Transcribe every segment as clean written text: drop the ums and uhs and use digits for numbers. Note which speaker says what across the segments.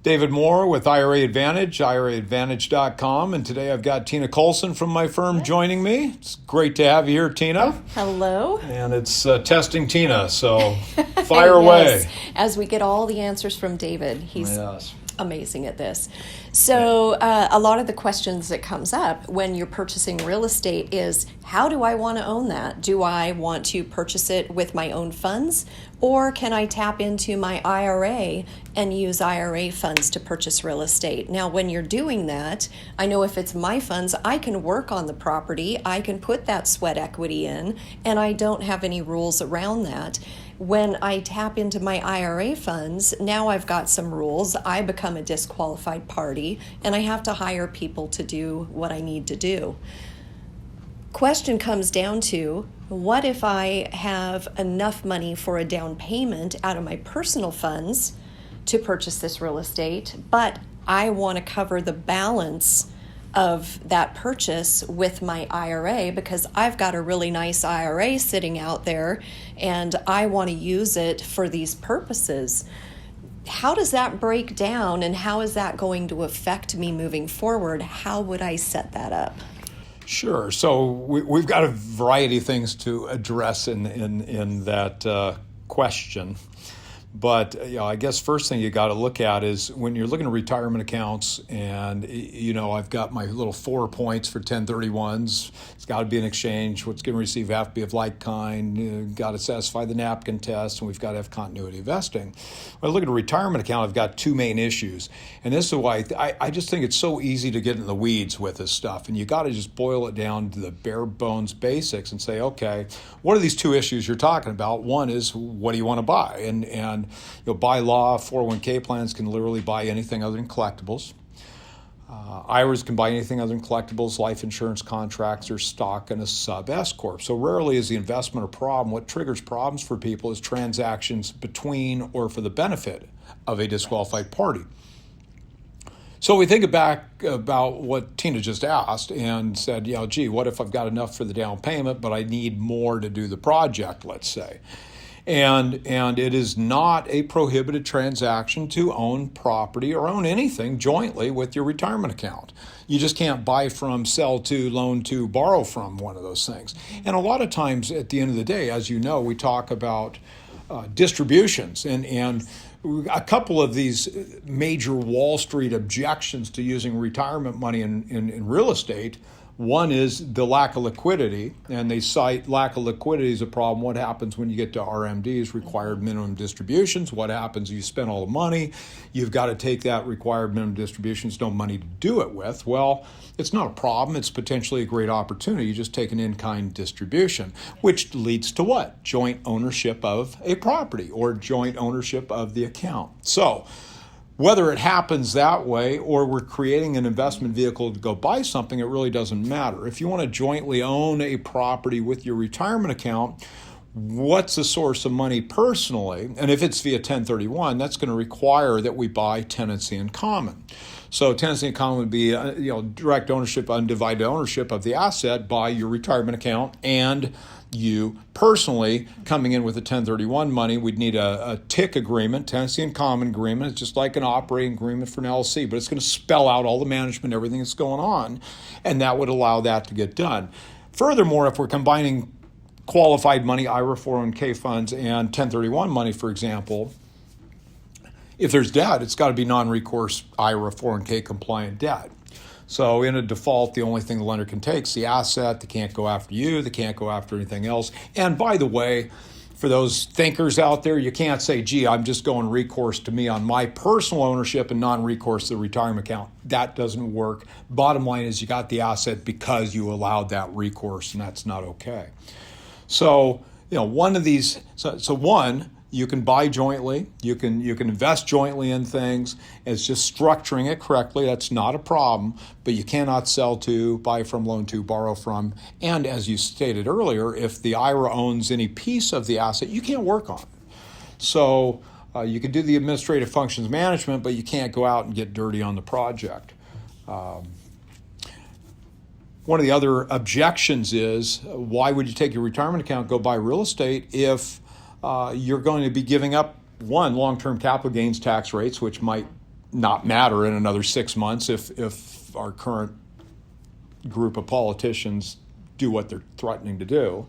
Speaker 1: David Moore with IRA Advantage, IRAadvantage.com, and today I've got Tina Colson from my firm joining me. It's great to have you here, Tina.
Speaker 2: Hello.
Speaker 1: And it's testing Tina, so fire away.
Speaker 2: As we get all the answers from David, he's amazing at this. So a lot of the questions that comes up when you're purchasing real estate is, how do I want to own that? Do I want to purchase it with my own funds, or can I tap into my IRA and use IRA funds to purchase real estate? Now, when you're doing that, I know if it's my funds, I can work on the property, I can put that sweat equity in, and I don't have any rules around that. When I tap into my IRA funds, now I've got some rules. I become a disqualified party, and I have to hire people to do what I need to do. Question comes down to, what if I have enough money for a down payment out of my personal funds to purchase this real estate, but I want to cover the balance of that purchase with my IRA because I've got a really nice IRA sitting out there and I want to use it for these purposes. How does that break down, and how is that going to affect me moving forward? How would I set that up?
Speaker 1: Sure. So we've got a variety of things to address in that question. But I guess first thing you got to look at is when you're looking at retirement accounts, and I've got my little 4 points for 1031s. It's got to be an exchange. What's going to receive have to be of like kind. Got to satisfy the napkin test, and we've got to have continuity of vesting. When I look at a retirement account, I've got two main issues, and this is why I just think it's so easy to get in the weeds with this stuff, and you got to just boil it down to the bare bones basics and say, okay, what are these two issues you're talking about? One is, what do you want to buy, and by law, 401k plans can literally buy anything other than collectibles. IRAs can buy anything other than collectibles, life insurance contracts, or stock in a sub-S corp. So rarely is the investment a problem. What triggers problems for people is transactions between or for the benefit of a disqualified party. So we think back about what Tina just asked and said, gee, what if I've got enough for the down payment, but I need more to do the project, let's say. And it is not a prohibited transaction to own property or own anything jointly with your retirement account. You just can't buy from, sell to, loan to, borrow from, one of those things. And a lot of times at the end of the day, as you know, we talk about distributions and a couple of these major Wall Street objections to using retirement money in real estate. One is the lack of liquidity, and they cite lack of liquidity as a problem. What happens when you get to RMDs, required minimum distributions? What happens if you spend all the money? You've got to take that required minimum distributions, no money to do it with. Well, it's not a problem. It's potentially a great opportunity. You just take an InKind distribution, which leads to what? Joint ownership of a property or joint ownership of the account. So whether it happens that way or we're creating an investment vehicle to go buy something, it really doesn't matter. If you want to jointly own a property with your retirement account, what's the source of money personally? And if it's via 1031, that's going to require that we buy tenancy in common. So tenancy in common would be direct ownership, undivided ownership of the asset by your retirement account and you personally coming in with a 1031 money. We'd need a TIC agreement, tenancy in common agreement. It's just like an operating agreement for an LLC, but it's going to spell out all the management, everything that's going on, and that would allow that to get done. Furthermore, if we're combining qualified money, IRA 401k funds, and 1031 money, for example, if there's debt, it's got to be non-recourse IRA 401k compliant debt. So in a default, the only thing the lender can take is the asset. They can't go after you. They can't go after anything else. And by the way, for those thinkers out there, you can't say, gee, I'm just going recourse to me on my personal ownership and non-recourse to the retirement account. That doesn't work. Bottom line is you got the asset because you allowed that recourse, and that's not okay. So, one of these, one, you can buy jointly, you can invest jointly in things. It's just structuring it correctly. That's not a problem, but you cannot sell to, buy from, loan to, borrow from. And as you stated earlier, if the IRA owns any piece of the asset, you can't work on it. So you can do the administrative functions management, but you can't go out and get dirty on the project. One of the other objections is, why would you take your retirement account, go buy real estate if you're going to be giving up, one, long-term capital gains tax rates, which might not matter in another 6 months if our current group of politicians do what they're threatening to do.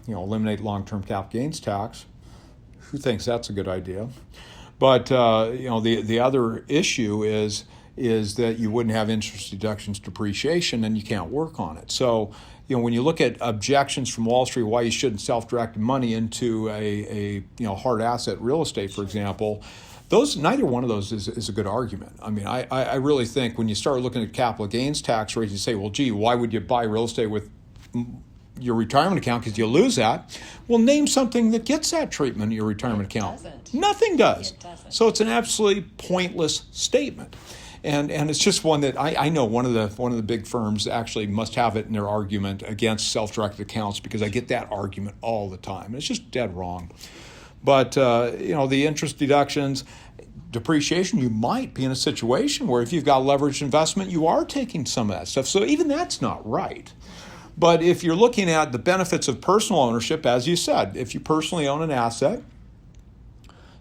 Speaker 1: Eliminate long-term cap gains tax. Who thinks that's a good idea? But the other issue is that you wouldn't have interest deductions, depreciation, and you can't work on it. So when you look at objections from Wall Street, why you shouldn't self-direct money into a hard asset real estate, for example, neither one of those is a good argument. I mean, I really think when you start looking at capital gains tax rates, you say, well, gee, why would you buy real estate with your retirement account because you lose that? Well, name something that gets that treatment in your retirement account. Nothing does. It doesn't. So it's an absolutely pointless statement. And it's just one that I know one of the big firms actually must have it in their argument against self-directed accounts, because I get that argument all the time. It's just dead wrong. But the interest deductions, depreciation, you might be in a situation where if you've got leveraged investment, you are taking some of that stuff. So even that's not right. But if you're looking at the benefits of personal ownership, as you said, if you personally own an asset,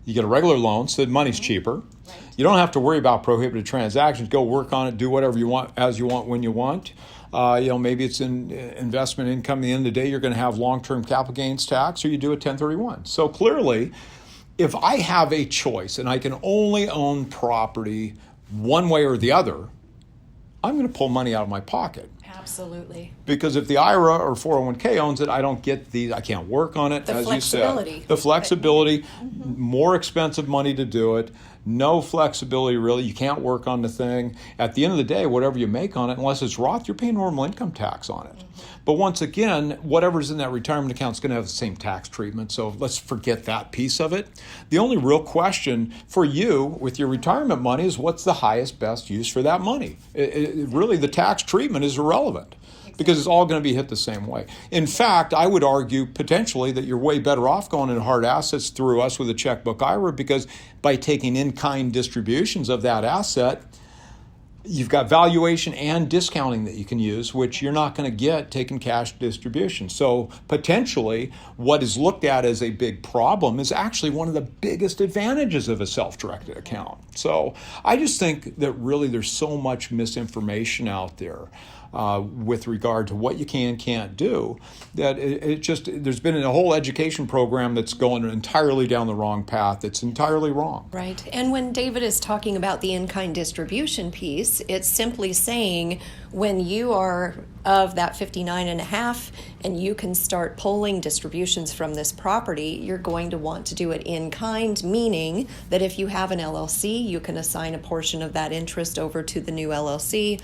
Speaker 1: you get a regular loan, so the money's cheaper. Right. You don't have to worry about prohibited transactions. Go work on it, do whatever you want, as you want, when you want. Maybe it's in investment income. At the end of the day, you're going to have long-term capital gains tax, or you do a 1031. So clearly, if I have a choice and I can only own property one way or the other, I'm going to pull money out of my pocket.
Speaker 2: Absolutely.
Speaker 1: Because if the IRA or 401k owns it, I don't get I can't work on it, as you said. The flexibility, more expensive money to do it, no flexibility really. You can't work on the thing. At the end of the day, whatever you make on it, unless it's Roth, you're paying normal income tax on it. But once again, whatever's in that retirement account is going to have the same tax treatment. So let's forget that piece of it. The only real question for you with your retirement money is what's the highest, best use for that money? Really, the tax treatment is irrelevant because it's all going to be hit the same way. In fact, I would argue potentially that you're way better off going in hard assets through us with a checkbook IRA, because by taking in-kind distributions of that asset, you've got valuation and discounting that you can use, which you're not going to get taking cash distribution. So potentially what is looked at as a big problem is actually one of the biggest advantages of a self-directed account. So I just think that really there's so much misinformation out there with regard to what you can and can't do, that there's been a whole education program that's going entirely down the wrong path. It's entirely wrong.
Speaker 2: Right. And when David is talking about the in-kind distribution piece, it's simply saying when you are of that 59 and a half and you can start pulling distributions from this property, you're going to want to do it in kind, meaning that if you have an LLC, you can assign a portion of that interest over to the new LLC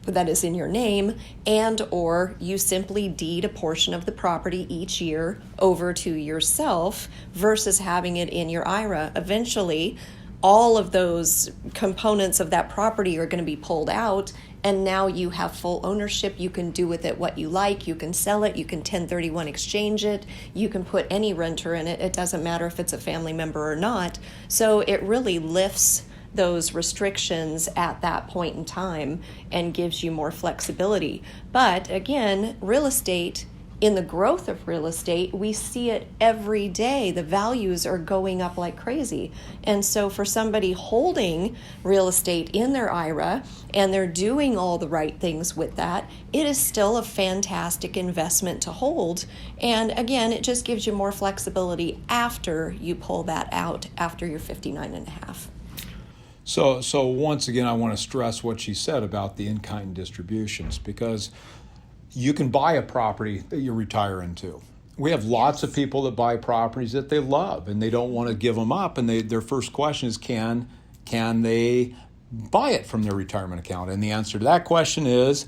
Speaker 2: that is in your name, and or you simply deed a portion of the property each year over to yourself versus having it in your IRA. Eventually, all of those components of that property are going to be pulled out, and now you have full ownership. You can do with it what you like. You can sell it. You can 1031 exchange it. You can put any renter in it. It doesn't matter if it's a family member or not. So it really lifts those restrictions at that point in time and gives you more flexibility. But again, real estate, in the growth of real estate, we see it every day. The values are going up like crazy. And so for somebody holding real estate in their IRA and they're doing all the right things with that, it is still a fantastic investment to hold. And again, it just gives you more flexibility after you pull that out after you're 59 and a half.
Speaker 1: So once again, I want to stress what she said about the in-kind distributions, because you can buy a property that you retire into. We have lots of people that buy properties that they love and they don't want to give them up, and their first question is, can they buy it from their retirement account? And the answer to that question is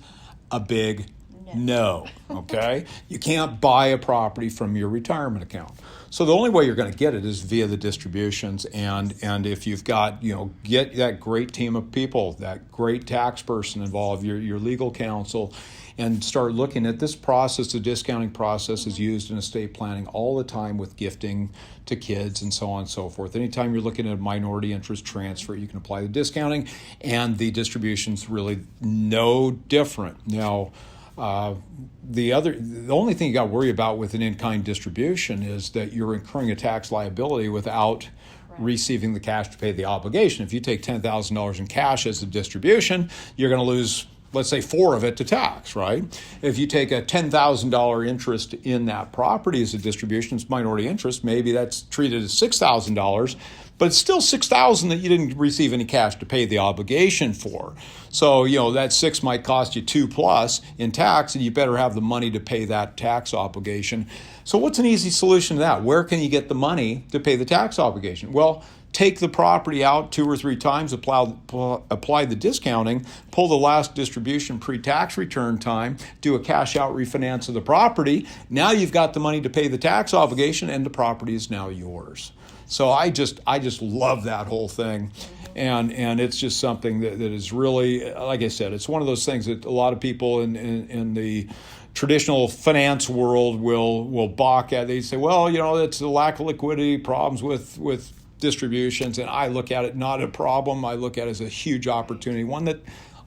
Speaker 1: a big no. Okay? You can't buy a property from your retirement account. So the only way you're going to get it is via the distributions, and if you've got, get that great team of people, that great tax person involved, your legal counsel, and start looking at this process. The discounting process is used in estate planning all the time with gifting to kids and so on and so forth. Anytime you're looking at a minority interest transfer, you can apply the discounting, and the distribution's really no different. Now, the only thing you got to worry about with an in-kind distribution is that you're incurring a tax liability without receiving the cash to pay the obligation. If you take $10,000 in cash as a distribution, you're going to lose, let's say, 4 of it to tax, right? If you take a $10,000 interest in that property as a distribution, it's minority interest, maybe that's treated as $6,000, but it's still $6,000 that you didn't receive any cash to pay the obligation for. So, that 6 might cost you 2 plus in tax, and you better have the money to pay that tax obligation. So what's an easy solution to that? Where can you get the money to pay the tax obligation? Well, take the property out 2 or 3 times, apply the discounting, pull the last distribution pre-tax return time, do a cash out refinance of the property. Now you've got the money to pay the tax obligation, and the property is now yours. So I just love that whole thing. And it's just something that is really, like I said, it's one of those things that a lot of people in the traditional finance world will balk at. They say, well, it's the lack of liquidity, problems with distributions, and I look at it not a problem. I look at it as a huge opportunity, one that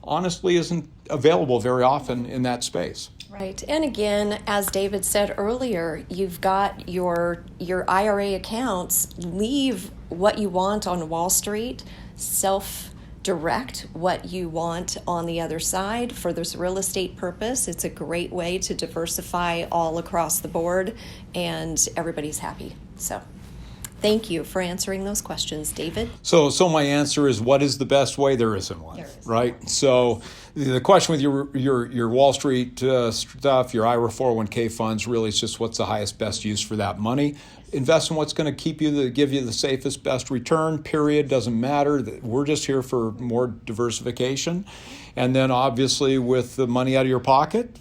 Speaker 1: honestly isn't available very often in that space.
Speaker 2: Right. And again, as David said earlier, you've got your IRA accounts. Leave what you want on Wall Street, self-direct what you want on the other side for this real estate purpose. It's a great way to diversify all across the board, and everybody's happy. So thank you for answering those questions, David.
Speaker 1: So my answer is, what is the best way? There isn't one, right? So the question with your Wall Street stuff, your IRA 401k funds, really is just what's the highest, best use for that money. Invest in what's going to give you the safest, best return, period. Doesn't matter. We're just here for more diversification. And then obviously with the money out of your pocket,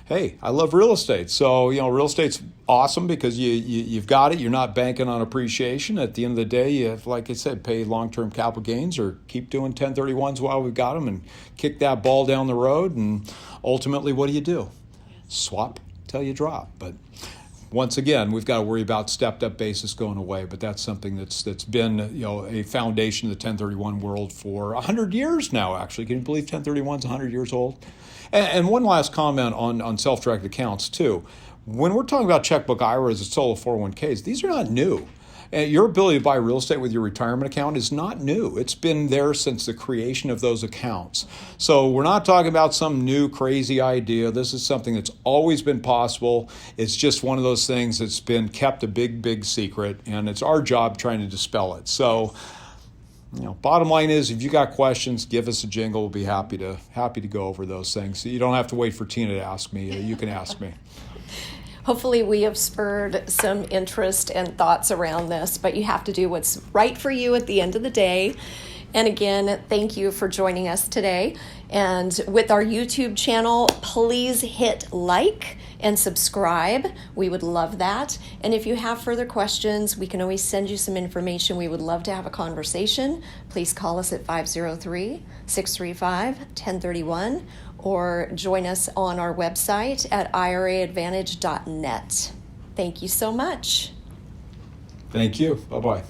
Speaker 1: hey, I love real estate. So, real estate's awesome because you've got it. You're not banking on appreciation. At the end of the day, you have, like I said, pay long-term capital gains or keep doing 1031s while we've got them and kick that ball down the road. And ultimately, what do? Swap till you drop. But once again, we've got to worry about stepped-up basis going away. But that's something that's been a foundation of the 1031 world for 100 years now, actually. Can you believe 1031's 100 years old? And one last comment on self-directed accounts, too. When we're talking about checkbook IRAs and solo 401ks, these are not new. And your ability to buy real estate with your retirement account is not new. It's been there since the creation of those accounts. So we're not talking about some new crazy idea. This is something that's always been possible. It's just one of those things that's been kept a big, big secret, and it's our job trying to dispel it. So, bottom line is, if you got questions, give us a jingle. We'll be happy to go over those things. So you don't have to wait for Tina to ask me. You can ask me.
Speaker 2: Hopefully we have spurred some interest and thoughts around this, but you have to do what's right for you at the end of the day. And again, thank you for joining us today. And with our YouTube channel, please hit like and subscribe. We would love that. And if you have further questions, we can always send you some information. We would love to have a conversation. Please call us at 503-635-1031 or join us on our website at iraadvantage.net. Thank you so much.
Speaker 1: Thank you. Bye-bye.